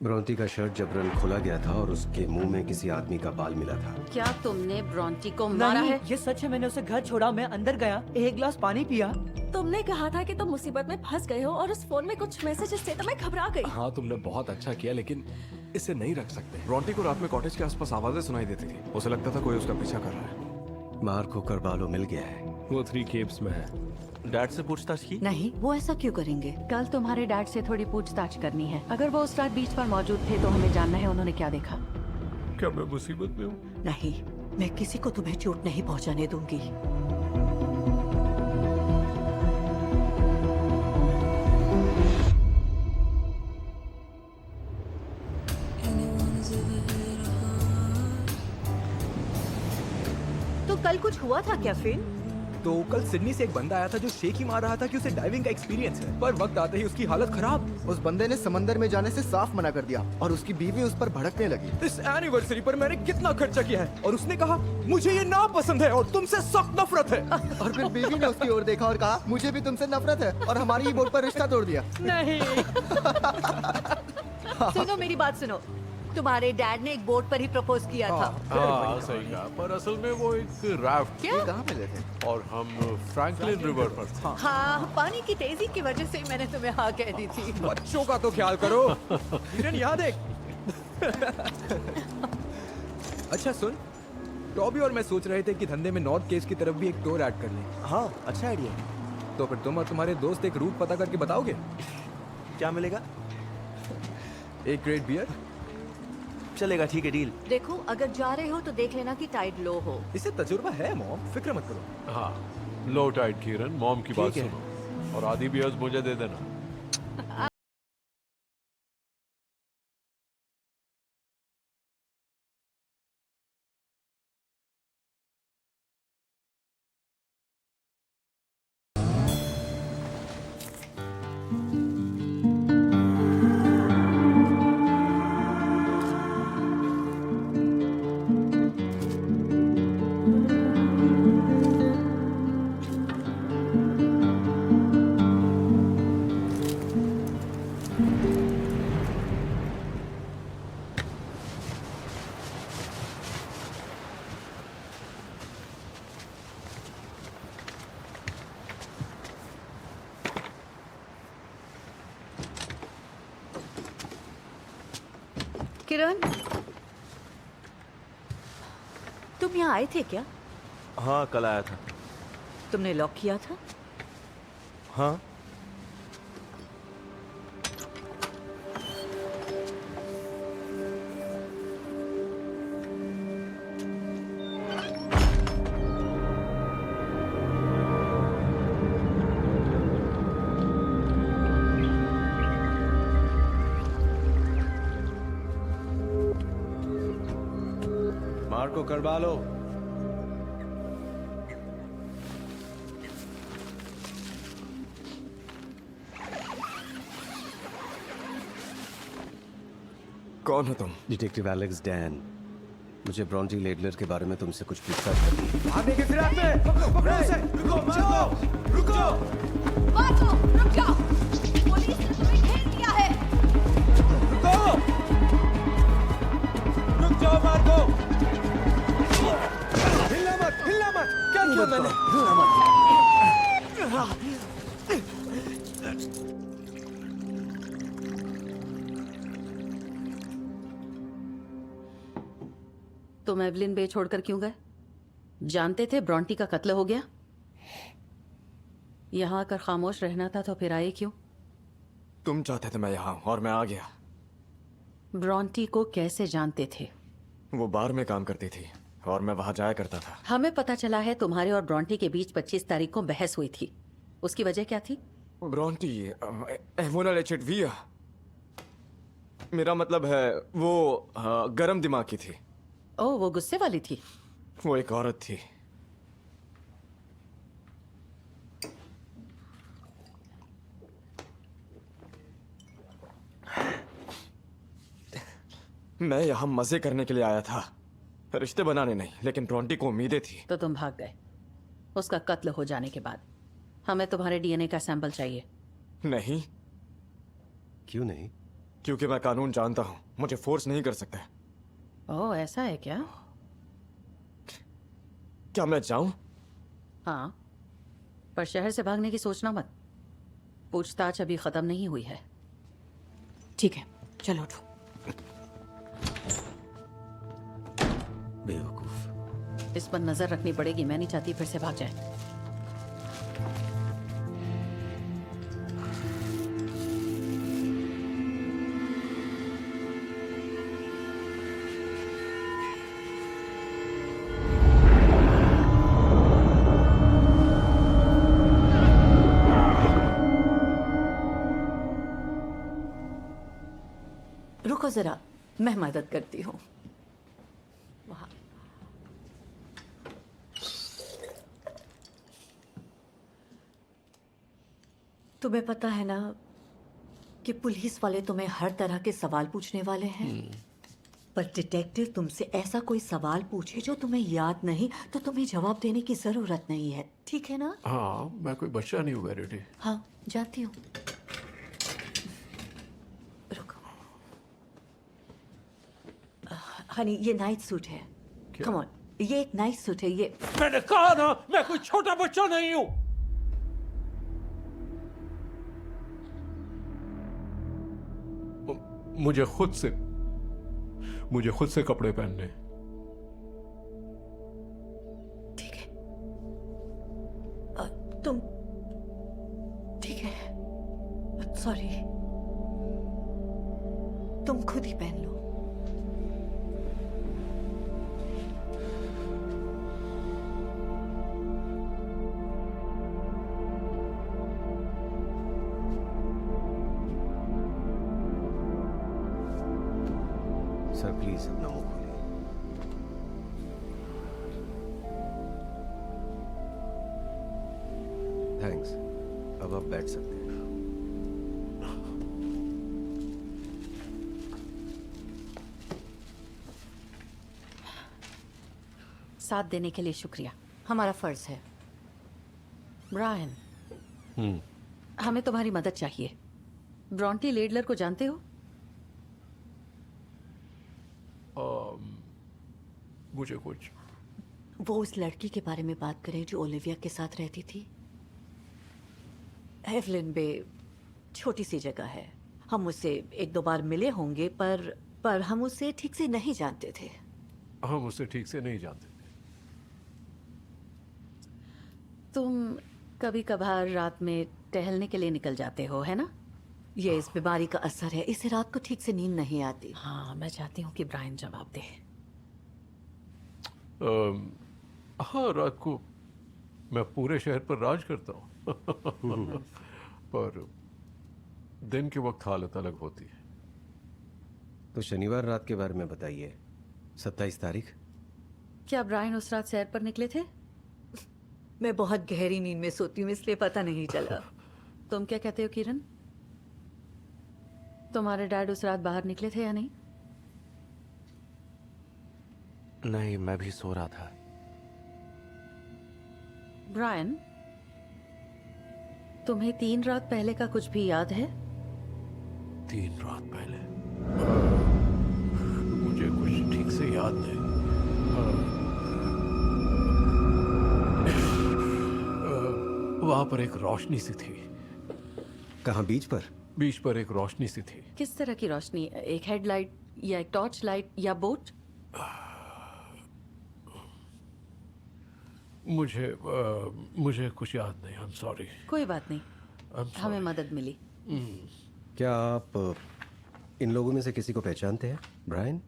Brontë का shirt जबरन खोला गया था और उसके मुंह में किसी आदमी का बाल मिला था। क्या तुमने ब्रोंटी को मारा नहीं, है? ये सच है। मैंने उसे घर छोड़ा, मैं अंदर गया, एक गिलास पानी पिया। तुमने कहा था कि तुम मुसीबत में फंस गए हो और उस फोन में कुछ मैसेजेस थे तो मैं घबरा गई। हाँ, तुमने बहुत अच्छा किया, लेकिन इसे नहीं रख सकते। रॉन्टी को रात में कॉटेज के आसपास आवाजें सुनाई देती थी। उसे लगता था कोई उसका पीछा कर रहा है। मार्को करवालो मिल गया है। वो 3 केव्स में है। डैड से पूछताछ की? नहीं, वो ऐसा क्यों करेंगे? कल तुम्हारे डैड से थोड़ी पूछताछ करनी है। अगर वो उस रात बीच पर मौजूद थे तो हमें जानना है उन्होंने क्या देखा। क्या मैं मुसीबत में हूँ? नहीं, मैं किसी को तुम्हें चोट नहीं पहुंचाने दूंगी। तो कल कुछ हुआ था क्या फिर? तो कल सिडनी से एक बंदा आया था जो शेक ही मार रहा था कि उसे डाइविंग का एक्सपीरियंस है, पर वक्त आते ही उसकी हालत खराब। उस बंदे ने समंदर में जाने से साफ मना कर दिया और उसकी बीवी उस पर भड़कने लगी। इस एनिवर्सरी पर मैंने कितना खर्चा किया है और उसने कहा मुझे ये नापसंद है और तुमसे सख्त नफरत है। और फिर बीवी ने उसकी ओर देखा और कहा मुझे भी तुमसे नफरत है और हमारी ही बोट पर रिश्ता तोड़ दिया। नहीं। सुनो, मेरी बात सुनो। तुम्हारे डैड ने एक बोट पर ही प्रपोज किया था। हाँ, सही कहा। पर असल में वो एक राफ्ट ये कहाँ मिले थे? और हम फ्रैंकलिन रिवर पर थे। हाँ, पानी की तेजी की वजह से मैंने तुम्हें हाँ कह दी थी। बच्चों का तो ख्याल करो। किरण याद है? अच्छा सुन, टॉबी और मैं सोच रहे थे कि धंधे में नॉर्थ केव्स की तरफ भी एक टूर ऐड कर लें। हाँ, अच्छा आइडिया है। तो फिर तुम और तुम्हारे दोस्त एक रूट पता करके बताओगे? क्या मिलेगा? एक ग्रेट बियर चलेगा, ठीक है, डील। देखो, अगर जा रहे हो तो देख लेना कि टाइड लो हो। इसे तजुर्बा है मॉम, फिक्र मत करो। हाँ, लो टाइट किरण, मॉम की बात ठीक है। सुनो और आधी बियर्स मुझे दे देना। किरण, तुम यहाँ आए थे क्या? हाँ, कल आया था। तुमने लॉक किया था? हाँ, मार्को करवालो। कौन हो तुम? Detective Alex Dan. मुझे ब्रोंटी लेडलर के बारे में तुमसे कुछ पूछताछ करनी है। भागने की फिराक में! पकड़ो उसे! रुको! मार्को, रुक जाओ। पुलिस ने तुम्हें घेर लिया है। रुक जाओ मार्को! हिलना मत! क्या किया मैंने? तुम एवलिन बे छोड़कर क्यों गए? जानते थे ब्रोंटी का कत्ल हो गया? यहाँ आकर खामोश रहना था तो फिर आए क्यों? तुम चाहते थे मैं यहाँ हूँ और मैं आ गया। ब्रोंटी को कैसे जानते थे? वो बार में काम करती थी और मैं वहाँ जाया करता था। हमें पता चला है तुम्हारे और ब्रोंटी के बीच 25 तारीख को बहस हुई थी। उसकी वजह क्या थी? ब्रोंटी एवोना लेचेटविया, मेरा मतलब है वो गरम दिमाग की थी। ओह, वो गुस्से वाली थी। वो एक औरत थी। मैं यहाँ मजे करने के लिए आया था, रिश्ते बनाने नहीं। लेकिन ब्रोंटी को उम्मीदें थी। तो तुम भाग गए उसका कत्ल हो जाने के बाद। हमें तुम्हारे डीएनए का सैंपल चाहिए। नहीं। क्यों नहीं? क्योंकि मैं कानून जानता हूँ, मुझे फोर्स नहीं कर सकते। ओह, ऐसा है क्या? क्या मैं जाऊं? हाँ, पर शहर से भागने की सोचना मत। पूछताछ अभी खत्म नहीं हुई है। ठीक है, चलो उठो। बेवकूफ। इस पर नजर रखनी पड़ेगी। मैं नहीं चाहती फिर से भाग जाए। रुको जरा, मैं मदद करती हूँ। वहाँ तुम्हें पता है ना कि पुलिस वाले तुम्हें हर तरह के सवाल पूछने वाले हैं। पर डिटेक्टिव तुमसे ऐसा कोई सवाल पूछे जो तुम्हें याद नहीं, तो तुम्हें जवाब देने की जरूरत नहीं है, ठीक है ना? हाँ, मैं कोई बच्चा नहीं हूँ वेरिटी। हाँ, जाती हूँ। रुको। हनी, ये नाइट सूट है। कम ऑन, ये एक नाइट सूट है। ये मैंने कहा ना, मैं कोई छोटा बच्चा नहीं हूँ। मुझे खुद से कपड़े पहनने। ठीक है। तुम ठीक है, सॉरी, तुम खुद ही पहन लो। सर प्लीज अपना मुंह खोलिए। थैंक्स, अब आप बैठ सकते हैं। साथ देने के लिए शुक्रिया। हमारा फर्ज है। ब्रायन, हमें तुम्हारी मदद चाहिए। ब्रॉन्टी लेडलर को जानते हो? मुझे कुछ वो उस लड़की के बारे में बात करें जो ओलिविया के साथ रहती थी। एवलिन बे छोटी सी जगह है। हम उससे एक दो बार मिले होंगे, पर हम उसे ठीक से नहीं जानते थे। हम उसे ठीक से नहीं जानते थे। तुम कभी कभार रात में टहलने के लिए निकल जाते हो, है ना? ये इस बीमारी का असर है, इसे रात को ठीक से नींद नहीं आती। हाँ, मैं चाहती हूँ कि ब्रायन जवाब दे। हाँ, रात को मैं पूरे शहर पर राज करता हूँ। पर दिन के वक्त हालत अलग होती है। तो शनिवार रात के बारे में बताइए। 27 तारीख। क्या ब्रायन उस रात सैर पर निकले थे? मैं बहुत गहरी नींद में सोती हूँ, इसलिए पता नहीं चला। तुम क्या कहते हो किरण? तुम्हारे डैड उस रात बाहर निकले थे या नहीं? नहीं, मैं भी सो रहा था। ब्रायन, तुम्हें 3 रात पहले का कुछ भी याद है? 3 रात पहले मुझे कुछ ठीक से याद नहीं। वहां पर एक रोशनी सी थी। कहाँ, बीच पर? बीच पर एक रोशनी सी थी। किस तरह की रोशनी? एक हेडलाइट या एक टॉर्च लाइट या बोट? मुझे कुछ याद नहीं। I am sorry. कोई बात नहीं, हमें मदद मिली। क्या आप इन लोगों में से किसी को पहचानते हैं, ब्रायन?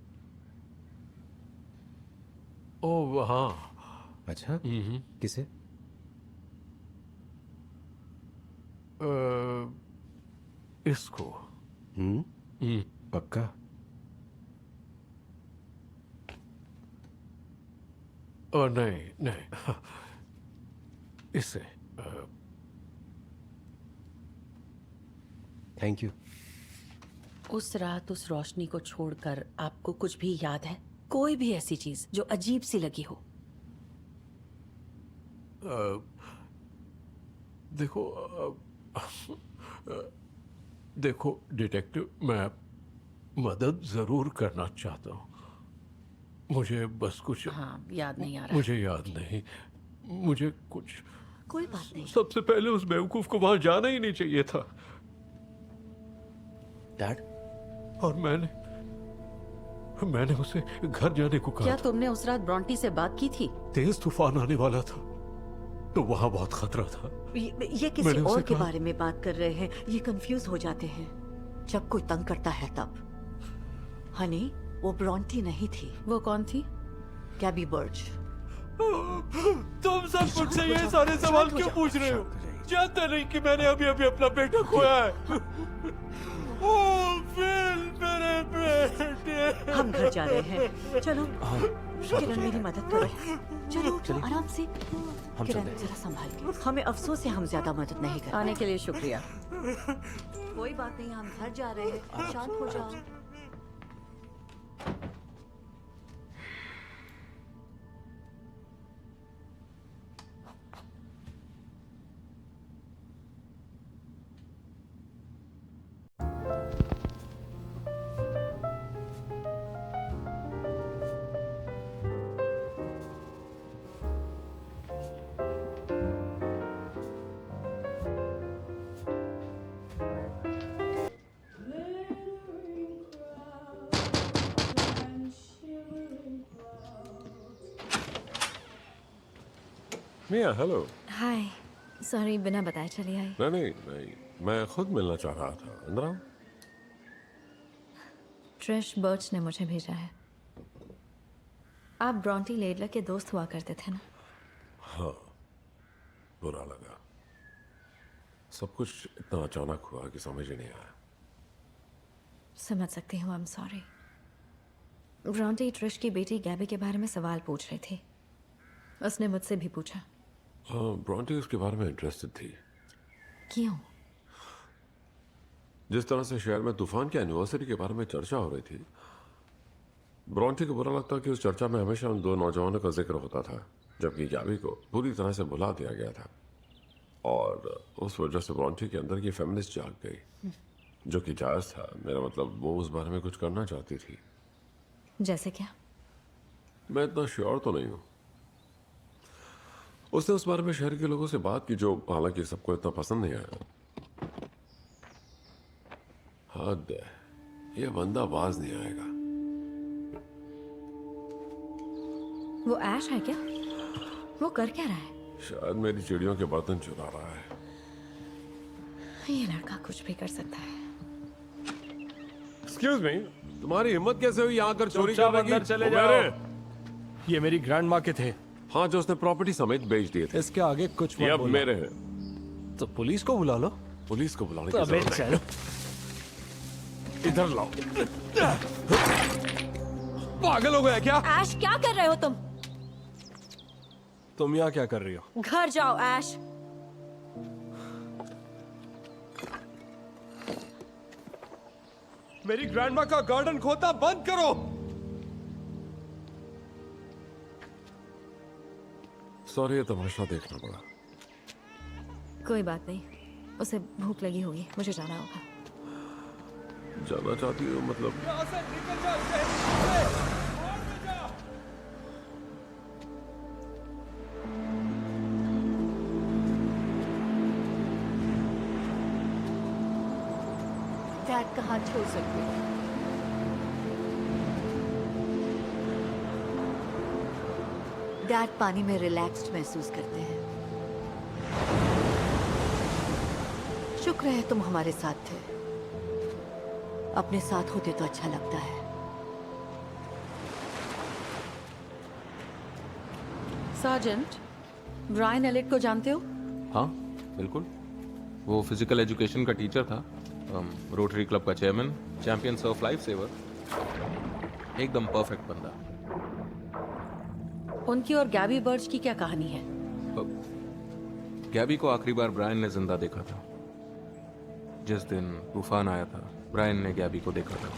ओह हाँ। अच्छा, किसे? इसको। पक्का? नहीं नहीं, इससे। Thank you. उस रात उस रोशनी को छोड़कर आपको कुछ भी याद है? कोई भी ऐसी चीज जो अजीब सी लगी हो? देखो, देखो डिटेक्टिव, मदद जरूर करना चाहता हूँ। मुझे बस कुछ हाँ, याद नहीं आ रहा। मुझे याद नहीं। मुझे कुछ कोई बात नहीं। सबसे पहले उस बेवकूफ को वहां जाना ही नहीं चाहिए था। डैड, और मैंने उसे घर जाने को कहा क्या था। तुमने उस रात ब्रॉन्टी से बात की थी? तेज तूफान आने वाला था तो वहां बहुत खतरा था। ये किसी मैंने उसे और के कहा- बारे में बात कर रहे हैं। ये कंफ्यूज हो जाते हैं जब कोई तंग करता है तब। हनी, वो ब्रॉन्टी नहीं थी, वो कौन थी? गैबी बर्च। तुम सब मुझसे ये सारे सवाल क्यों पूछ रहे हो? जानते नहीं कि मैंने अभी अभी अपना बेटा खोया है। ओ फिल, मेरे बेटे। हम घर जा रहे हैं, चलो। किरण, मेरी मदद करो। चलो आराम से। हम किरण, चलते हैं। जरा संभाल के। हमें अफसोस है हम ज्यादा मदद नहीं कर आने के लिए शुक्रिया। कोई बात नहीं, हम घर जा रहे हैं। शांत हो जाओ। मिया, हेलो। हाय, सॉरी बिना बताए चली आई। नहीं, मैं खुद मिलना चाह रहा था। अंदर आओ। ट्रिश बर्च ने मुझे भेजा है। आप ब्रॉन्टी लेडलर के दोस्त हुआ करते थे ना? हाँ, बुरा लगा। सब कुछ इतना अचानक हुआ कि समझ ही नहीं आया। समझ सकती हूँ, I am sorry. Brontë Trish की बेटी गैबी के बारे में सवाल पूछ रही थी। उसने मुझसे भी पूछा। हाँ, ब्रॉन्टी उसके बारे में इंटरेस्टेड थी। क्यों? जिस तरह से शहर में तूफान की एनिवर्सरी के बारे में चर्चा हो रही थी, ब्रॉन्टी को बुरा लगता कि उस चर्चा में हमेशा उन दो नौजवानों का जिक्र होता था, जबकि गैबी को पूरी तरह से भुला दिया गया था। और उस वजह से ब्रॉन्टी के अंदर की फेमिनिस्ट जाग गई, जो कि जायज था। मेरा मतलब, वो उस बारे में कुछ करना चाहती थी। जैसे क्या? मैं इतना श्योर तो नहीं हूँ। उसने उस बारे में शहर के लोगों से बात की, जो हालांकि सबको इतना पसंद नहीं आया। हद है, ये बंदा बाज नहीं आएगा। वो ऐश है क्या? वो कर क्या रहा है? शायद मेरी चिड़ियों के बर्तन चुरा रहा है। ये लड़का कुछ भी कर सकता है। एक्सक्यूज मी, तुम्हारी हिम्मत कैसे हुई यहाँ आकर चोरी चुपचाप करने की? अंदर चले वो जाओ। मेरे। ये मेरी ग्रैंड माँ के थे। हाँ, जो उसने प्रॉपर्टी समेत बेच दिए थे। इसके आगे कुछ ये मत अब बोलना। मेरे हैं। तो पुलिस को बुला लो। पुलिस को बुलाने की अबे जरूरत चलो, इधर लाओ। पागल हो गया क्या? ऐश, क्या कर रहे हो तुम? तुम यहाँ क्या कर रही हो? घर जाओ ऐश। मेरी ग्रैंडमा का गार्डन खोता बंद करो। सॉरी, ये तमाशा देखना पड़ा। कोई बात नहीं, उसे भूख लगी होगी, मुझे जाना होगा। जाना चाहती हो मतलब? यहाँ से निकल जा, से। डैड का हाथ छोड़ सकते हो। डैड पानी में रिलैक्स्ड महसूस करते हैं। शुक्र है तुम हमारे साथ थे। अपने साथ होते तो अच्छा लगता है। सार्जेंट, ब्रायन एलिट को जानते हो? हाँ बिल्कुल, वो फिजिकल एजुकेशन का टीचर था, रोटरी क्लब का chairman, champion of life saver, एकदम परफेक्ट बंदा। उनकी और गैबी बर्च की क्या कहानी है? गैबी को आखिरी बार ब्रायन ने जिंदा देखा था। जिस दिन तूफान आया था, ब्रायन ने गैबी को देखा था।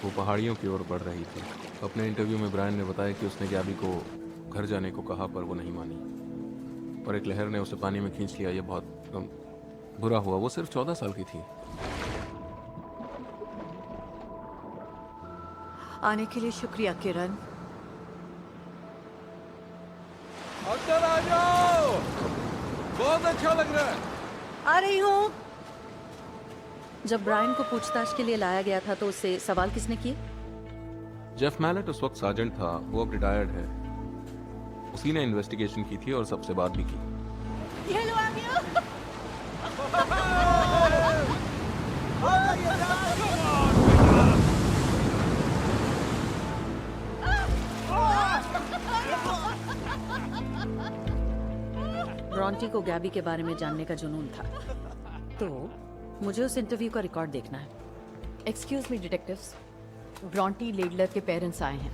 वो पहाड़ियों की ओर बढ़ रही थी। अपने इंटरव्यू में ब्रायन ने बताया कि उसने गैबी को घर जाने को कहा, पर वो नहीं मानी और एक लहर ने उसे पानी में खींच लिया। ये बहुत बुरा हुआ। वो सिर्फ 14 साल की थी। आने के लिए शुक्रिया किरण। अंदर आ जाओ, बहुत अच्छा लग रहा है। आ रही हूँ। जब ब्रायन को पूछताछ के लिए लाया गया था तो उससे सवाल किसने किए? जेफ मैलेट उस वक्त सार्जेंट था, वो अब रिटायर्ड है। उसी ने इन्वेस्टिगेशन की थी और सबसे बात भी की। ये लो आ गया। ब्रॉन्टी को गैबी के बारे में जानने का जुनून था, तो मुझे उस इंटरव्यू का रिकॉर्ड देखना है। एक्सक्यूज मी डिटेक्टिव्स, ब्रॉन्टी लेडलर के पेरेंट्स आए हैं।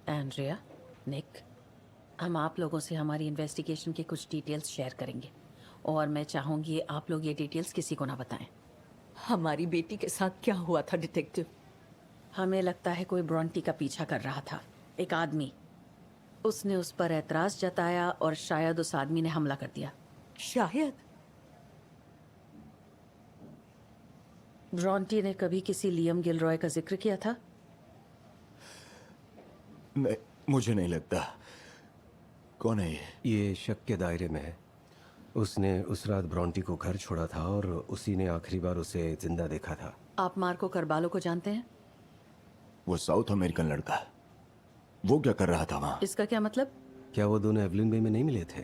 एंड्रिया, निक, हम आप लोगों से हमारी इन्वेस्टिगेशन के कुछ डिटेल्स शेयर करेंगे और मैं चाहूंगी आप लोग ये डिटेल्स किसी को ना बताएं। हमारी बेटी के साथ क्या हुआ था डिटेक्टिव? हमें लगता है कोई ब्रॉन्टी का पीछा कर रहा था, एक आदमी। उसने उस पर ऐतराज जताया और शायद उस आदमी ने हमला कर दिया। शायद। ब्रॉन्टी ने कभी किसी लियम गिलरॉय का जिक्र किया था? नहीं, मुझे नहीं लगता। कौन है ये? ये शक के दायरे में है। उसने उस रात ब्रॉन्टी को घर छोड़ा था और उसी ने आखिरी बार उसे जिंदा देखा था। आप मार्को करबालो को जानते हैं? वो साउथ अमेरिकन लड़का, वो क्या कर रहा था वहाँ? इसका क्या मतलब? क्या वो दोनों एवलिन बे में नहीं मिले थे?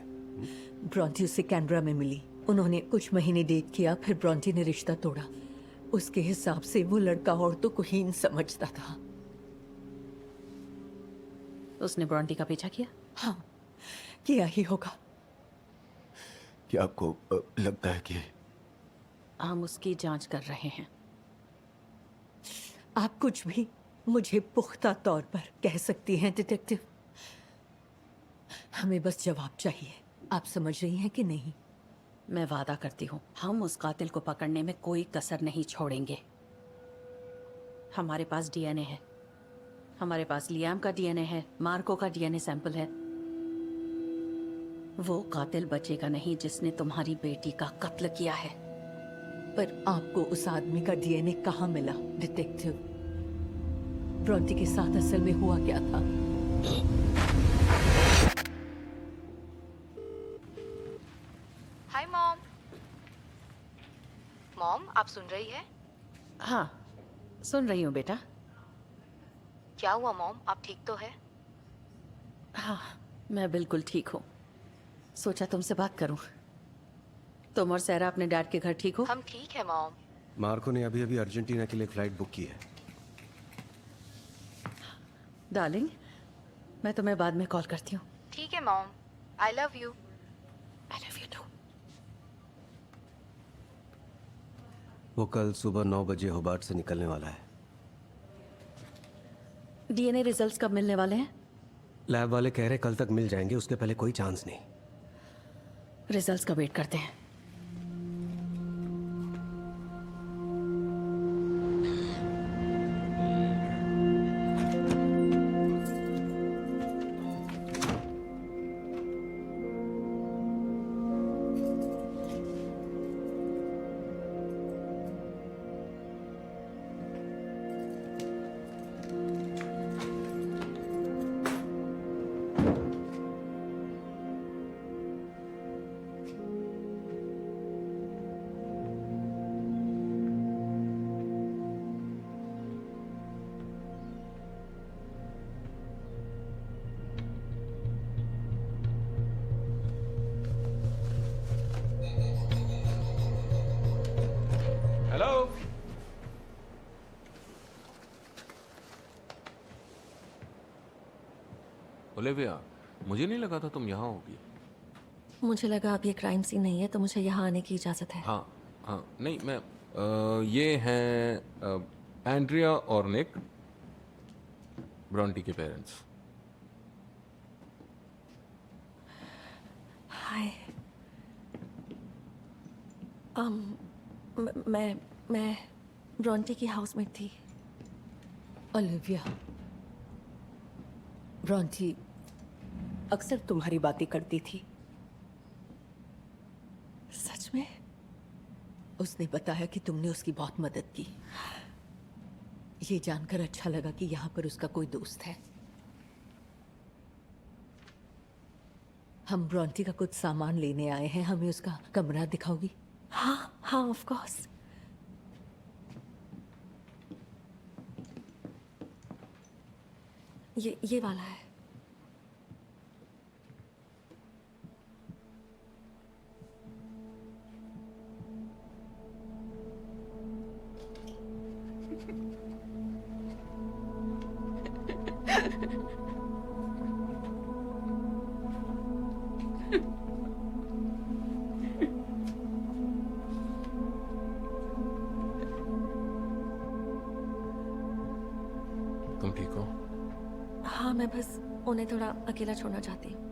ब्रॉन्टी उससे कैनबरा में मिली। उन्होंने कुछ महीने डेट किया, फिर ब्रॉन्टी ने रिश्ता तोड़ा। उसके हिसाब से वो लड़का औरतों को हीन समझता था। उसने ब्रॉन्टी का पीछा किया? हाँ, किया ही होगा। क्या आपको लगता है कि? हम उसकी जांच कर रहे हैं। आप कुछ भी मुझे पुख्ता तौर पर कह सकती हैं डिटेक्टिव। हमें बस जवाब चाहिए। आप समझ रही हैं कि नहीं? मैं वादा करती हूँ, हम उस कातिल को पकड़ने में कोई कसर नहीं छोड़ेंगे। हमारे पास डीएनए है, हमारे पास लियाम का डीएनए है, मार्को का डीएनए सैंपल है। वो कातिल बचेगा नहीं जिसने तुम्हारी बेटी का कत्ल किया है। पर आपको उस आदमी का डीएनए कहाँ मिला डिटेक्टिव? ब्रॉन्टी के साथ असल में हुआ क्या था? Hi mom. मॉम, आप सुन रही है? हाँ, सुन रही हूँ बेटा। क्या हुआ मॉम, आप ठीक तो है? हाँ, मैं बिल्कुल ठीक हूँ। सोचा तुमसे बात करूं। तुम और सैरा अपने डैड के घर ठीक हो? हम ठीक है मॉम। मार्को ने अभी अभी अर्जेंटीना के लिए फ्लाइट बुक की है। डार्लिंग, मैं तुम्हें बाद में कॉल करती हूँ। ठीक है mom, I love you. I love you too. वो कल सुबह 9 बजे होबार्ट से निकलने वाला है। डीएनए रिजल्ट्स कब मिलने वाले हैं? लैब वाले कह रहे कल तक मिल जाएंगे, उसके पहले कोई चांस नहीं। रिजल्ट्स का वेट करते हैं। हेलो। ओलिविया, मुझे नहीं लगा था तुम यहाँ होगी। मुझे लगा अब ये क्राइम सीन नहीं है तो मुझे यहाँ आने की इजाज़त है। हाँ हाँ, नहीं मैं ये हैं एंड्रिया और निक, ब्रॉन्टी के पेरेंट्स। हाय। मैं ब्रॉन्टी की हाउसमेट थी। ओलिविया, ब्रॉन्टी अक्सर तुम्हारी बातें करती थी। उसने बताया कि तुमने उसकी बहुत मदद की। ये जानकर अच्छा लगा कि यहाँ पर उसका कोई दोस्त है। हम ब्रॉन्टी का कुछ सामान लेने आए हैं, हमें उसका कमरा दिखाओगी? हाँ हाँ, ऑफ कोर्स। ये वाला है। तुम ठीक हो? हाँ, मैं बस उन्हें थोड़ा अकेला छोड़ना चाहती हूँ।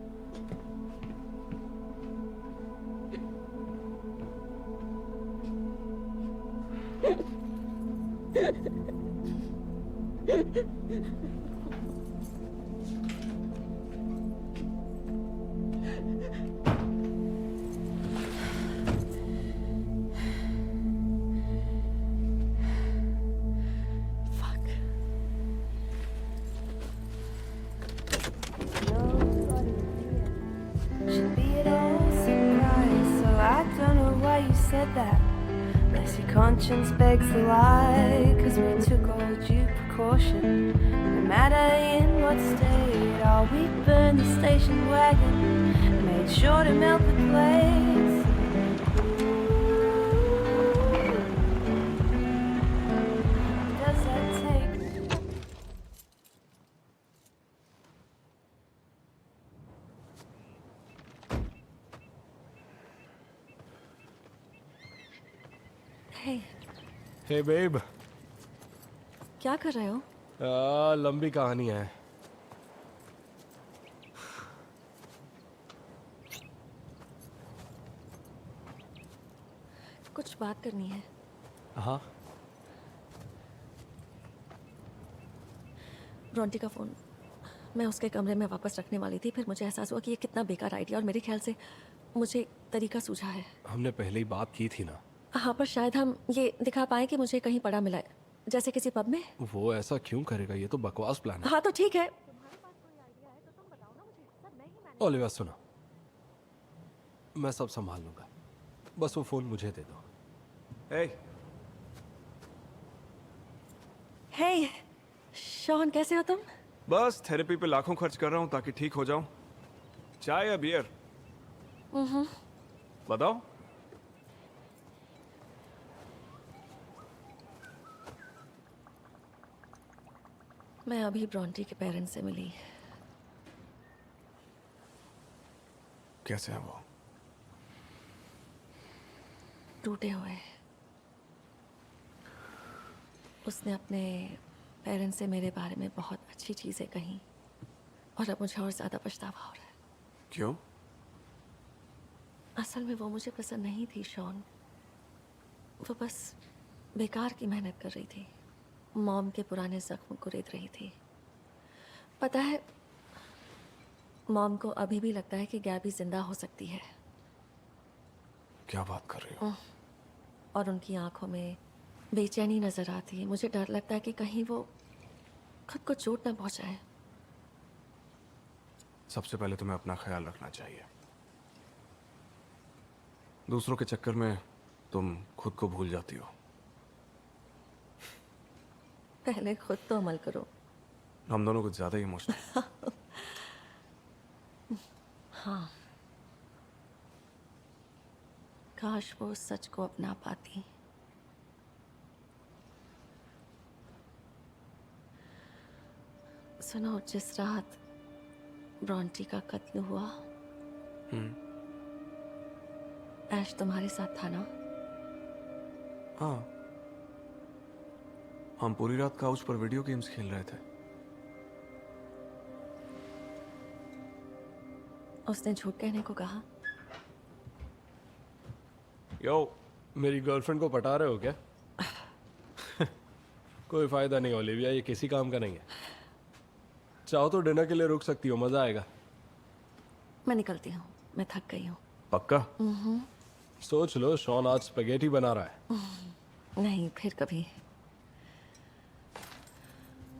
Should be at all surprised, so I don't know why you said that. Unless your conscience begs the lie, 'cause we took all due precaution. No matter in what state, oh, we burned the station wagon, made sure to melt the plates. Does that take? Hey, hey babe, क्या कर रहे हो? लंबी कहानी है। कुछ बात करनी है। हाँ, ब्रॉन्टी का फ़ोन मैं उसके कमरे में वापस रखने वाली थी, फिर मुझे एहसास हुआ कि ये कितना बेकार आइडिया, और मेरे ख्याल से मुझे एक तरीका सूझा है। हमने पहले ही बात की थी ना। हाँ, पर शायद हम ये दिखा पाए कि मुझे कहीं पड़ा मिला है, जैसे किसी पब में। वो ऐसा क्यों करेगा? ये तो बकवास प्लान है। हाँ तो ठीक है। ओलिविया सुनो, मैं सब संभाल लूंगा, बस वो फोन मुझे दे दो। हे शॉन, कैसे हो तुम? बस थेरेपी पे लाखों खर्च कर रहा हूँ ताकि ठीक हो जाऊं। चाय या बियर? बताओ। मैं अभी ब्रॉन्टी के पेरेंट्स से मिली। कैसे है वो? टूटे हुए। उसने अपने पेरेंट्स से मेरे बारे में बहुत अच्छी चीज़ें कहीं, और अब मुझे और ज़्यादा पछतावा हो रहा है। क्यों? असल में वो मुझे पसंद नहीं थी शॉन। वो बस बेकार की मेहनत कर रही थी, मॉम के पुराने जख्म को रेत रही थी। पता है, मॉम को अभी भी लगता है कि गैबी जिंदा हो सकती है। क्या बात कर रही हो? और उनकी आंखों में बेचैनी नजर आती है। मुझे डर लगता है कि कहीं वो खुद को चोट ना पहुंचाए। सबसे पहले तुम्हें अपना ख्याल रखना चाहिए। दूसरों के चक्कर में तुम खुद को भूल जाती हो। पहले खुद तो अमल करो। हम दोनों कुछ ज्यादा ही इमोशनल। हाँ, काश वो सच को अपना पाती। सुनो, जिस रात ब्रॉन्टी का कत्ल हुआ, ऐश तुम्हारे साथ था ना? हाँ, हम पूरी रात काउच पर वीडियो गेम्स खेल रहे थे। उसने झूठ कहने को कहा। यो, मेरी गर्लफ्रेंड को पटा रहे हो क्या? कोई फायदा नहीं ओलिविया, ये किसी काम का नहीं है। चाहो तो डिनर के लिए रुक सकती हो, मजा आएगा। मैं निकलती हूँ, मैं थक गई हूँ। पक्का? सोच लो, शॉन आज स्पेगेटी बना रहा है। नहीं, फिर कभी।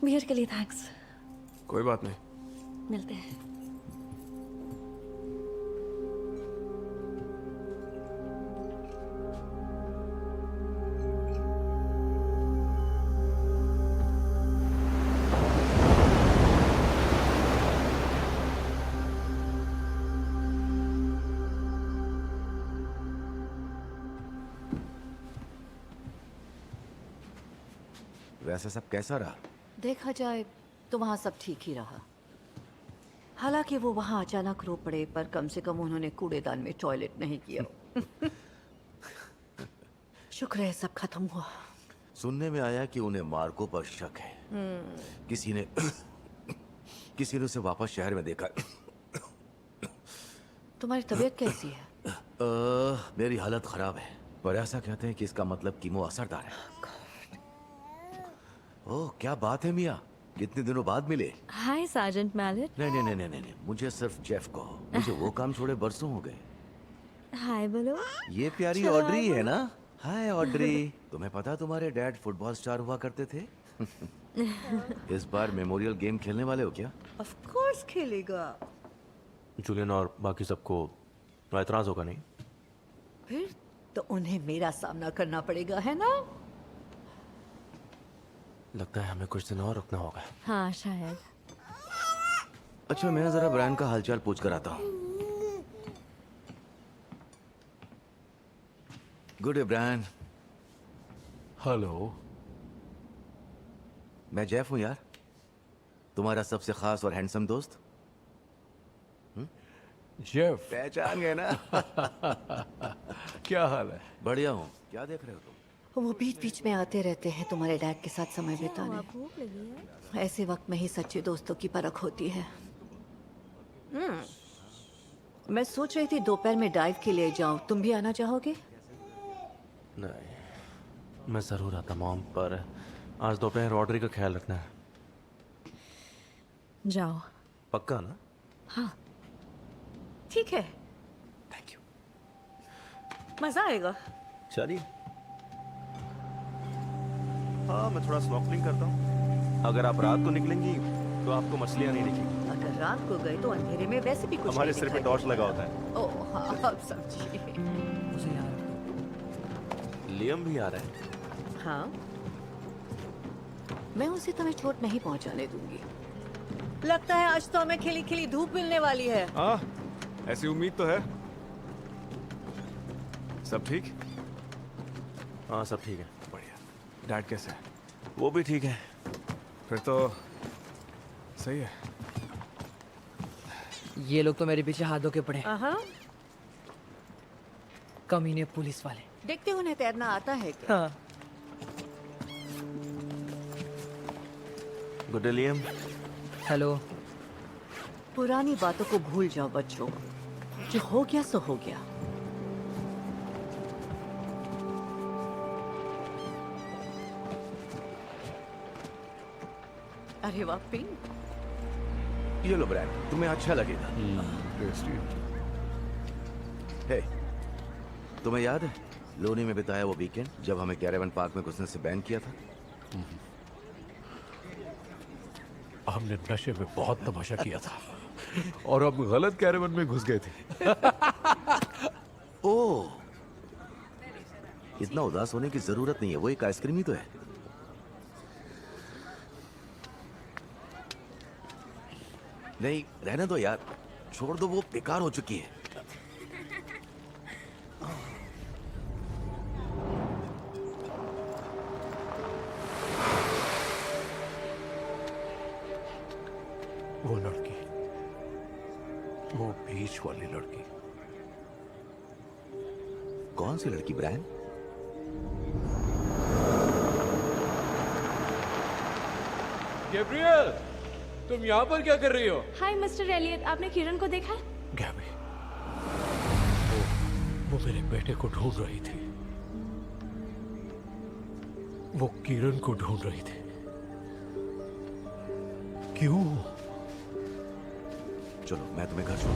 बियर के लिए थैंक्स। कोई बात नहीं। मिलते हैं। वैसे सब कैसा रहा? देखा जाए तो वहाँ सब ठीक ही रहा। हालांकि वो वहाँ अचानक रो पड़े, पर कम से कम उन्होंने कूड़ेदान में टॉयलेट नहीं किया। शुक्र है सब खत्म हुआ। सुनने में आया कि उन्हें मार्को पर शक है। किसी ने उसे वापस शहर में देखा। तुम्हारी तबीयत कैसी है? मेरी हालत खराब है, पर ऐसा कहते हैं कि इसका मतलब कीमो असरदार है। ओह, क्या बात है मिया, कितने दिनों बाद मिले। हाय सार्जेंट मैलेट। नहीं, मुझे सिर्फ जेफ कहो। मुझे वो काम छोड़े बरसों हो गए। हाय बोलो। ये प्यारी ऑड्री है ना? हाय ऑड्री। तुम्हें पता तुम्हारे डैड फुटबॉल स्टार हुआ करते थे? इस बार मेमोरियल गेम खेलने वाले हो क्या? ऑफ कोर्स खेलेगा। जूलियन और बाकी सबको एतराज होगा नहीं? फिर तो उन्हें मेरा सामना करना पड़ेगा, है ना? लगता है हमें कुछ दिन और रुकना होगा। हाँ शायद। अच्छा, मैं जरा ब्रायन का हालचाल पूछ कर आता हूँ। Good day Brian. हेलो। मैं जेफ हूँ यार, तुम्हारा सबसे खास और हैंडसम दोस्त। जेफ। पहचान गए ना? क्या हाल है? बढ़िया हूँ। क्या देख रहे हो तुम? वो बीच बीच में आते रहते हैं तुम्हारे डैड के साथ समय बिताने। ऐसे वक्त में ही सच्चे दोस्तों की परख होती है। मैं सोच रही थी दोपहर में डाइव के लिए जाऊं, तुम भी आना चाहोगे? नहीं, मैं जरूर आता मॉम, पर आज दोपहर ऑड्री का ख्याल रखना है। जाओ। पक्का ना? हाँ ठीक है। Thank you. मजा आएगा। चलिए। हाँ, मैं थोड़ा स्नॉर्कलिंग करता हूँ। अगर आप रात को निकलेंगी तो आपको मछलियाँ नहीं दिखेंगी। अगर रात को गए तो अंधेरे में वैसे भी कुछ हमारे नहीं सिर पे दिखाई टॉर्च लगा होता है। ओह हाँ, अब समझिए। लियम भी आ रहा है। हाँ, मैं उसे तुम्हें चोट नहीं पहुंचाने दूंगी। लगता है आज तो हमें खिली खिली धूप मिलने वाली है। हाँ, ऐसी उम्मीद तो है। सब ठीक? हाँ, सब ठीक है। बढ़िया। डैड कैसे है? वो भी ठीक है। फिर तो सही है। ये लोग तो मेरे पीछे हाथ धो के पड़े। कमीने पुलिस वाले। देखते हो उन्हें तैरना आता है क्या? हाँ। Good day Liam. हेलो। पुरानी बातों को भूल जाओ बच्चों, जो हो गया सो हो गया। अरे वाह पिंक। ये लो ब्रायन, तुम्हें अच्छा लगेगा। हे, तुम्हें याद है लोनी में बिताया वो वीकेंड जब हमें कैरेवन पार्क में घुसने से बैन किया था? हमने नशे में बहुत तमाशा किया था और अब गलत कैरेवन में घुस गए थे। ओह, इतना उदास होने की जरूरत नहीं है, वो एक आइसक्रीम ही तो है। नहीं, रहने दो यार, छोड़ दो, वो बेकार हो चुकी है। वो लड़की, वो बीच वाली लड़की। कौन सी लड़की ब्रायन? गैब्रियल, तुम यहाँ पर क्या कर रही हो? हाय मिस्टर एलियट, आपने किरण को देखा? गैबी, वो मेरे बेटे को ढूंढ रही थी। वो किरण को ढूंढ रही थी। क्यों? चलो मैं तुम्हें घर छोड़।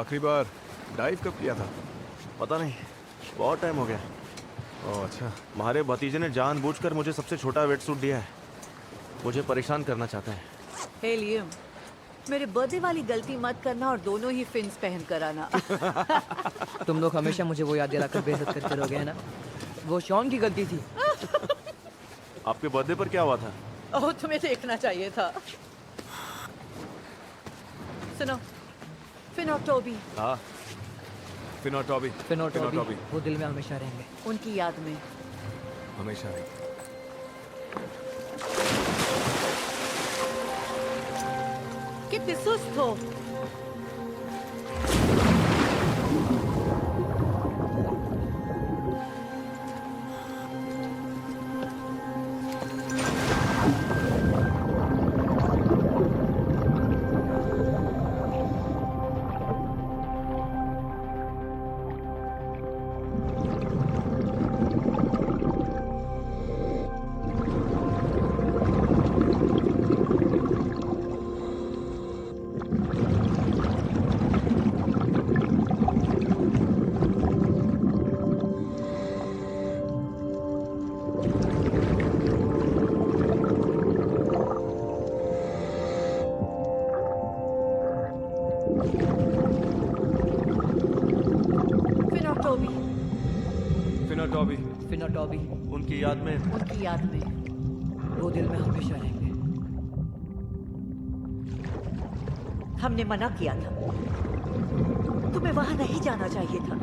आखिरी बार डाइव कब किया था? पता नहीं, बहुत टाइम हो गया। ओह अच्छा। तुम्हारे भतीजे ने जानबूझकर मुझे सबसे छोटा वेट सूट दिया है। मुझे परेशान करना चाहता है। हे लियम, मेरे बर्थडे वाली गलती मत करना और दोनों ही फिन्स पहन कर आना। तुम लोग हमेशा मुझे वो याद दिलाकर बेइज्जत करते रहोगे, है ना? वो शॉन की गलती थी। आपके बर्थडे पर क्या हुआ था? ओह, तुम्हें देखना चाहिए था। सुनो, फिन और टोबी, हाँ, फिन और टॉबी। फिन और टॉबी, वो दिल में हमेशा रहेंगे। उनकी याद में। हमेशा है। कितने सुस्त हो। फिन और टॉबी, उनकी याद में। उनकी याद में। वो दिल में हमेशा रहेंगे। हमने मना किया था, तुम्हें वहां नहीं जाना चाहिए था।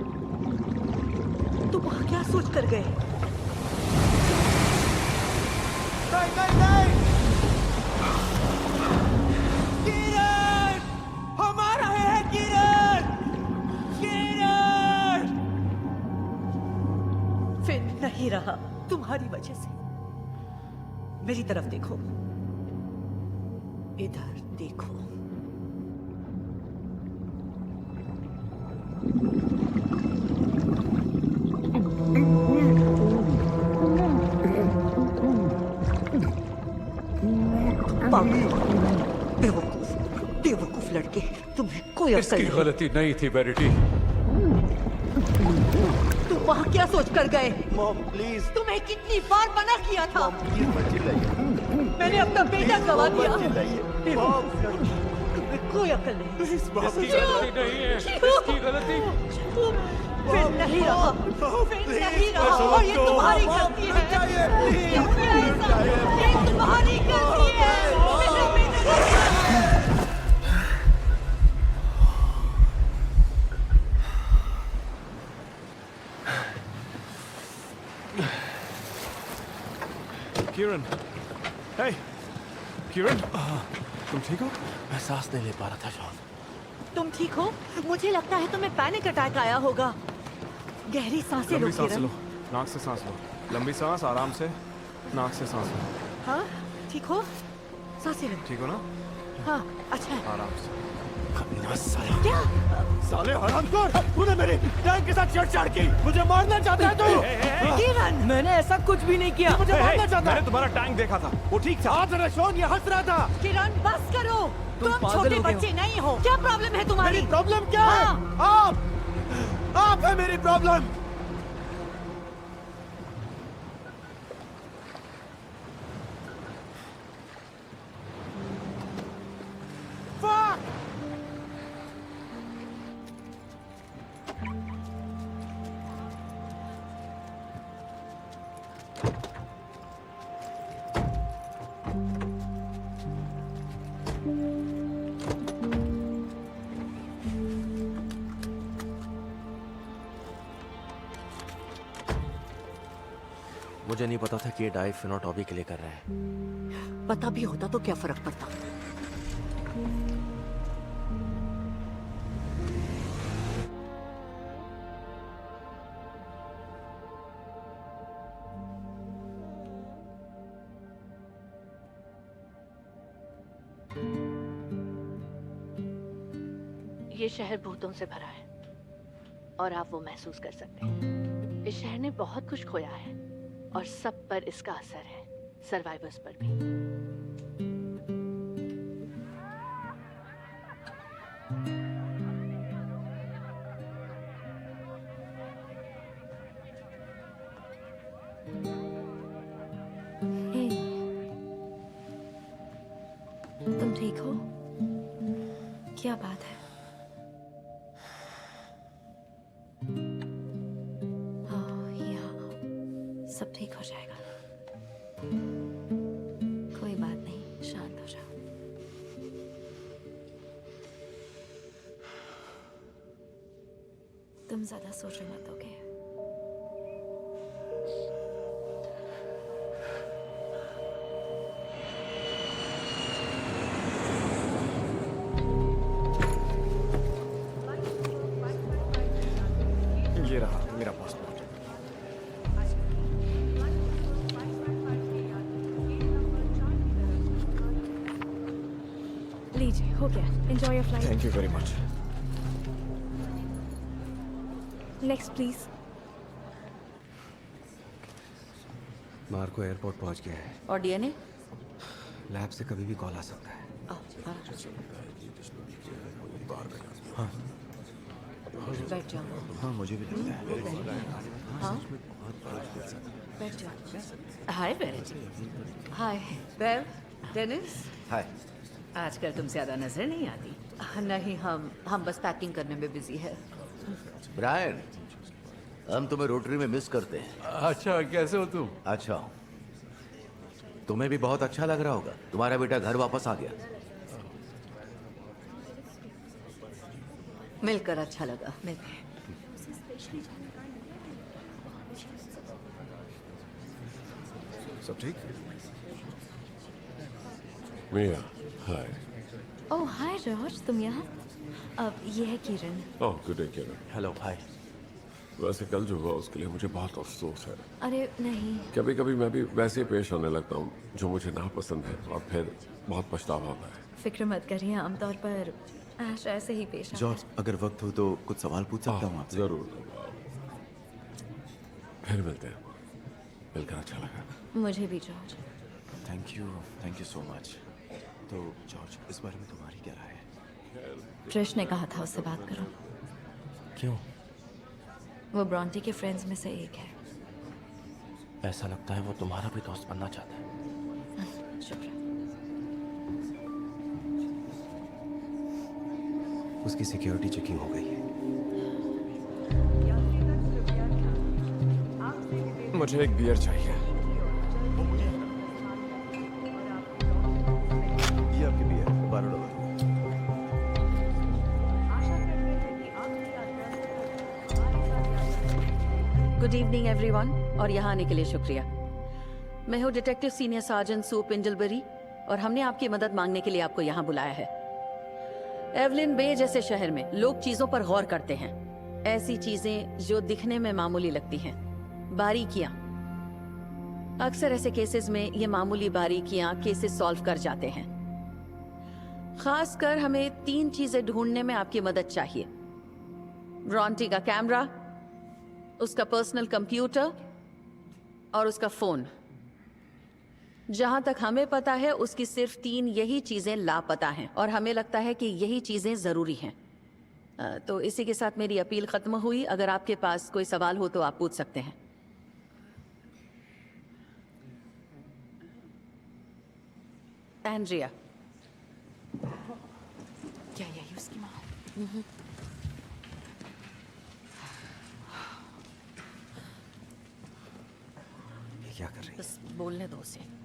तुम वहां क्या सोच कर गए? नहीं नहीं नहीं! किरण! हम आ रहे हैं किरण! किरण! फिर नहीं रहा तुम्हारी वजह से। मेरी तरफ देखो, इधर देखो। बेवकूफ, बेवकूफ लड़के, तुम्हें कोई अक्ल नहीं। गलती नहीं थी बेरिटी। तुम वहाँ क्या सोच कर गए? Mom please. तुम्हें कितनी बार मना किया था? मॉम प्लीज मत चिल्लाइए। मैंने अपना बेटा गवा दिया। मत चिल्लाइए। बेवकूफ लड़के, तुम्हें कोई अक्ल नहीं। इसकी गलती नहीं है, इसकी गलती। फिर नहीं रहा, फिर नहीं रहा, और ये तुम्हारी गलती है। ये तुम्हारी गलती है। किरण, हे, किरण, तुम ठीक हो? मैं सांस नहीं ले पा रहा था जॉन। तुम ठीक हो? मुझे लगता है तुम्हें पैनिक अटैक आया होगा। गहरी सांसें लो लंबी सांस किरण। लो, नाक से सांस लो। लंबी सांस, आराम से, नाक से सांस लो। हाँ, ठीक हो? सांसें लो। ठीक हो ना? हाँ, अच्छा है। आराम से। क्या? साले हरामखोर! तूने मेरी टैंक के साथ छेड़छाड़ की! मुझे मारना चाहता है तू! किरण, मैंने ऐसा कुछ भी नहीं किया। मुझे मारना चाहता है! मैंने तुम्हारा टैंक देखा था, वो ठीक था। आज शोन ये हंस रहा था! किरण, बस करो। तुम पागल छोटे हो गए हो। बच्चे नहीं हो। क्या प्रॉब्लम है तुम्हारी? मेरी प्रॉब्लम क्या है? हाँ। आप है मेरी प्रॉब्लम! मुझे नहीं पता था कि ये डाइव फिन और टॉबी के लिए कर रहे हैं। पता भी होता तो क्या फर्क पड़ता? ये शहर भूतों से भरा है और आप वो महसूस कर सकते हैं। इस शहर ने बहुत कुछ खोया है और सब पर इसका असर है, सर्वाइवर्स पर भी। ठीक हो? क्या बात है? हाँ, यहाँ सब ठीक हो जाएगा। कोई बात नहीं, शांत हो जाओ। तुम ज्यादा सोचो मत, ओके? ये रहा मेरा पासपोर्ट। लीजिए, हो गया। Enjoy your flight. Thank you very much. Next please. Marco airport पहुंच गया है। और डीएनए? लैब से कभी भी कॉल आ सकता है। हाँ बैठ जाओ। हाँ, मुझे भी लगता है। हाँ, बैठ जाओ। हाय वेरिटी। हाय बेव, डेनिस। हाय। आजकल तुम ज्यादा नजर नहीं आती। नहीं, हम बस पैकिंग करने में बिजी है। ब्रायन, हम तुम्हें रोटरी में मिस करते हैं। अच्छा, कैसे हो तुम? अच्छा हूं। तुम्हें भी बहुत अच्छा लग रहा होगा। तुम्हारा बेटा घर वापस आ गया। मिलकर अच्छा लगा। मिलते हैं। सब ठीक? मिया, हाय। ओह हाय जॉर्ज, तुम यहाँ? अब ये है किरण। ओह, गुड डे किरण। हेलो, हाय। वैसे कल जो हुआ उसके लिए मुझे बहुत अफसोस है। अरे नहीं। कभी कभी मैं भी वैसे ही पेश आने लगता हूँ जो मुझे नापसंद है और फिर बहुत पछतावा होता है। फिक्र मत करिए, आमतौर पर ऐश ऐसे ही पेश आता है। जॉर्ज, अगर वक्त हो तो कुछ सवाल पूछ सकता हूँ आपसे? जरूर। फिर मिलते हैं। मिलकर अच्छा लगा। मुझे भी George. Thank you so much. तो जॉर्ज, इस बारे में तुम्हारी क्या राय है? ट्रिश ने कहा था उससे बात करो। क्यों? वो ब्रॉन्टी के फ्रेंड्स में से एक है। ऐसा लगता है वो तुम्हारा भी दोस्त बनना चाहता है। शुक्र। उसकी सिक्योरिटी चेकिंग हो गई है। मुझे एक बियर चाहिए। ये आपकी बियर, $12। गुड इवनिंग एवरीवन, और यहाँ आने के लिए शुक्रिया। मैं हूँ डिटेक्टिव सीनियर सार्जेंट सू पिंडलबरी, और हमने आपकी मदद मांगने के लिए आपको यहाँ बुलाया है। एवलिन बे जैसे शहर में लोग चीजों पर गौर करते हैं। ऐसी चीजें जो दिखने में मामूली लगती हैं, बारीकियां। अक्सर ऐसे केसेस में ये मामूली बारीकियां केसेस सॉल्व कर जाते हैं। खासकर हमें 3 चीजें ढूंढने में आपकी मदद चाहिए। ब्रॉन्टी का कैमरा, उसका पर्सनल कंप्यूटर और उसका फोन। जहां तक हमें पता है उसकी सिर्फ 3 यही चीजें लापता हैं, और हमें लगता है कि यही चीजें जरूरी हैं। तो इसी के साथ मेरी अपील खत्म हुई। अगर आपके पास कोई सवाल हो तो आप पूछ सकते हैं। एंड्रिया। क्या यही उसकी माँ? ये क्या कर रही है? बस बोलने दो उसे।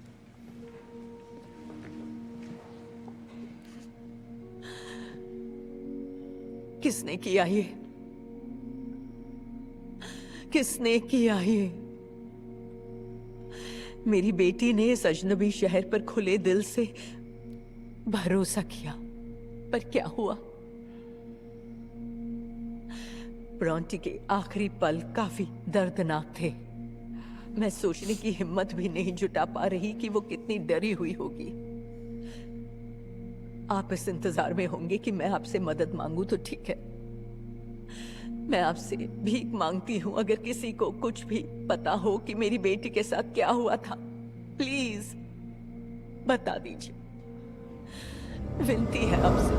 किसने किया ये? किसने किया ये? मेरी बेटी ने इस अजनबी शहर पर खुले दिल से भरोसा किया, पर क्या हुआ? ब्रॉन्टी के आखिरी पल काफी दर्दनाक थे। मैं सोचने की हिम्मत भी नहीं जुटा पा रही कि वो कितनी डरी हुई होगी। आप इस इंतजार में होंगे कि मैं आपसे मदद मांगू तो ठीक है। मैं आपसे भीख मांगती हूँ, अगर किसी को कुछ भी पता हो कि मेरी बेटी के साथ क्या हुआ था, प्लीज बता दीजिए। विनती है आपसे।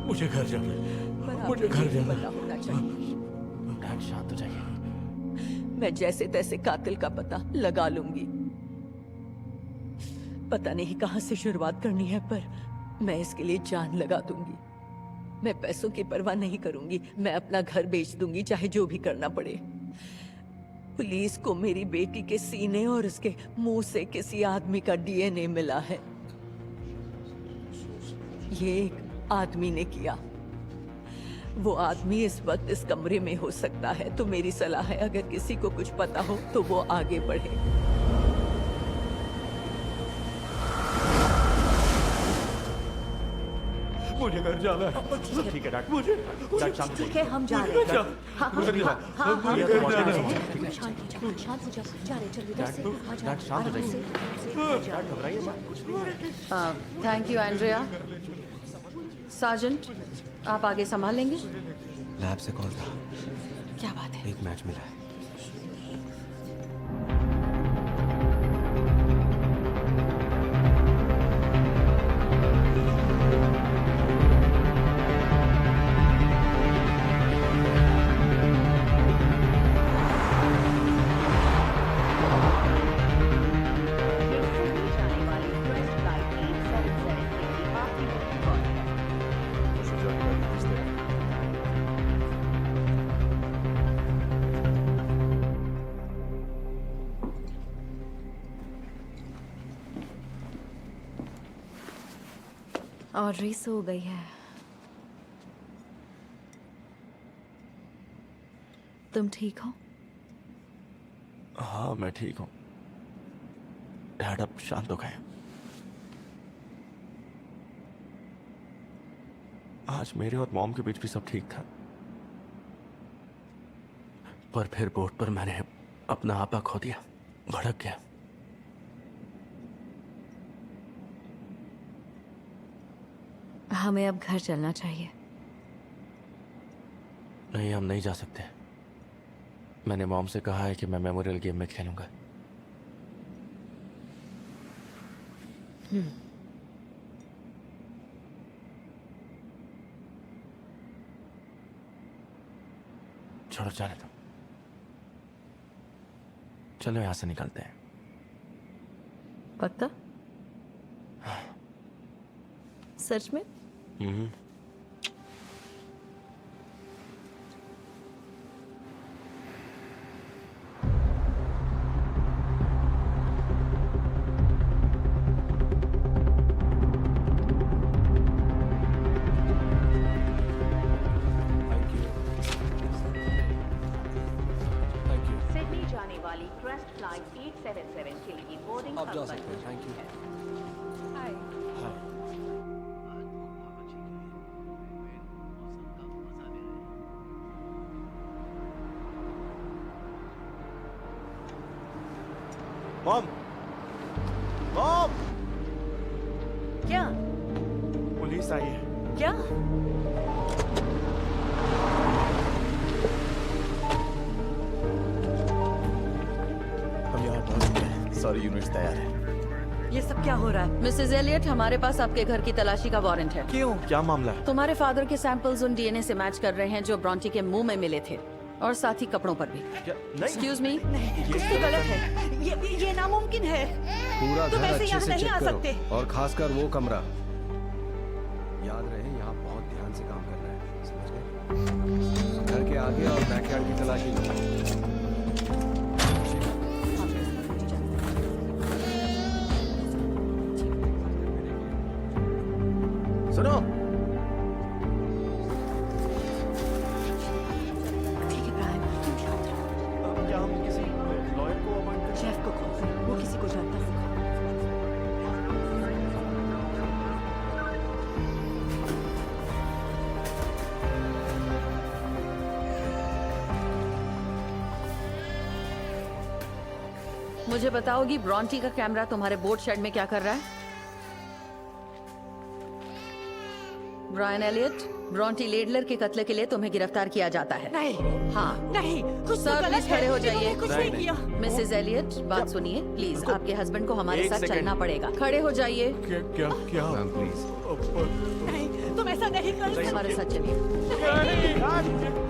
मुझे घर जाना है। मुझे घर जाना पता होना चाहिए। डैड, शांत हो जाइए। मैं जैसे तैसे कातिल का पता लगा लूंगी। पता नहीं कहां से शुरुआत करनी है, पर मैं इसके लिए जान लगा दूंगी। मैं पैसों की परवाह नहीं करूंगी। मैं अपना घर बेच दूंगी, चाहे जो भी करना पड़े। पुलिस को मेरी बेटी के सीने और उसके मुंह से किसी आदमी का डीएनए मिला है। ये एक आदमी ने किया। वो आदमी इस वक्त इस कमरे में हो सकता है, तो मेरी सलाह है अगर किसी को कुछ पता हो तो वो आगे बढ़े। मुझे घर जाना है। ठीक है डॉक्टर। मुझे ठीक है, हम जा रहे हैं। हाँ, हाँ, मुझे हाँ, हाँ, हाँ, मुझे घर जाना हाँ, शांत हो जाओ, शांत हो जाओ। जा रहे, चल इधर से, आ जाओ, शांत हो आराम से, डॉक्टर घबराइए मत। Thank you Andrea. सार्जेंट, आप आगे संभाल लेंगे? लैब से कॉल था, क्या बात है? एक मैच मिला है। ऑड्री सो गई है। तुम ठीक हो? हाँ मैं ठीक हूँ। डैड अब शांत हो गए। आज मेरे और मॉम के बीच भी सब ठीक था, पर फिर बोर्ड पर मैंने अपना आपा खो दिया, भड़क गया। हमें अब घर चलना चाहिए। नहीं, हम नहीं जा सकते। मैंने मॉम से कहा है कि मैं मेमोरियल गेम में खेलूंगा। छोड़ो, जाने दो। चलो यहां से निकलते हैं। पक्का? सच में? सिडनी जाने वाली क्रेस्ट फ्लाइट 877 के लिए बोर्डिंग आप जा सकते हैं। Thank you. मॉम, मॉम, क्या? पुलिस आई है। क्या? हम यहाँ पहुँच गए हैं। सारी यूनिट्स तैयार है। ये सब क्या हो रहा है? मिसेस एलियट, हमारे पास आपके घर की तलाशी का वारंट है। क्यों? क्या मामला है? तुम्हारे फादर के सैंपल्स उन डीएनए से मैच कर रहे हैं जो ब्रॉन्टी के मुंह में मिले थे, और साथ ही कपड़ों पर भी। एक्सक्यूज मी, कुछ तो गलत है। ये नामुमकिन है। पूरा तुम घर ऐसे अच्छे यहाँ से नहीं चेक आ करो, सकते। और खासकर वो कमरा। याद रहे, यहाँ बहुत ध्यान से काम करना है, समझ गए? घर के आगे और बैकयार्ड की तलाशी लो। सुनो, ठीक है ब्रायन, तुम शांत रहो। क्या हम किसी लॉयर को अपॉइंट करें? शेफ को कॉल करो, वो किसी को जानता होगा। मुझे बताओगी ब्रॉन्टी का कैमरा तुम्हारे बोट शेड में क्या कर रहा है? ब्रायन एलियट, ब्रॉन्टी लेडलर के कत्ल के लिए तुम्हें गिरफ्तार किया जाता है। नहीं, हाँ, नहीं, कुछ तो सर गलत प्लीज है। खड़े हो इन्होंने जाइए। कुछ नहीं किया। मिसेस एलियट, बात सुनिए प्लीज। आपके हस्बैंड को हमारे एक साथ सेकंड। चलना पड़ेगा। खड़े हो जाइए, क्या क्या क्या? Ma'am please. नहीं, तुम ऐसा नहीं कर सकते। हमारे साथ चलिए। नहीं।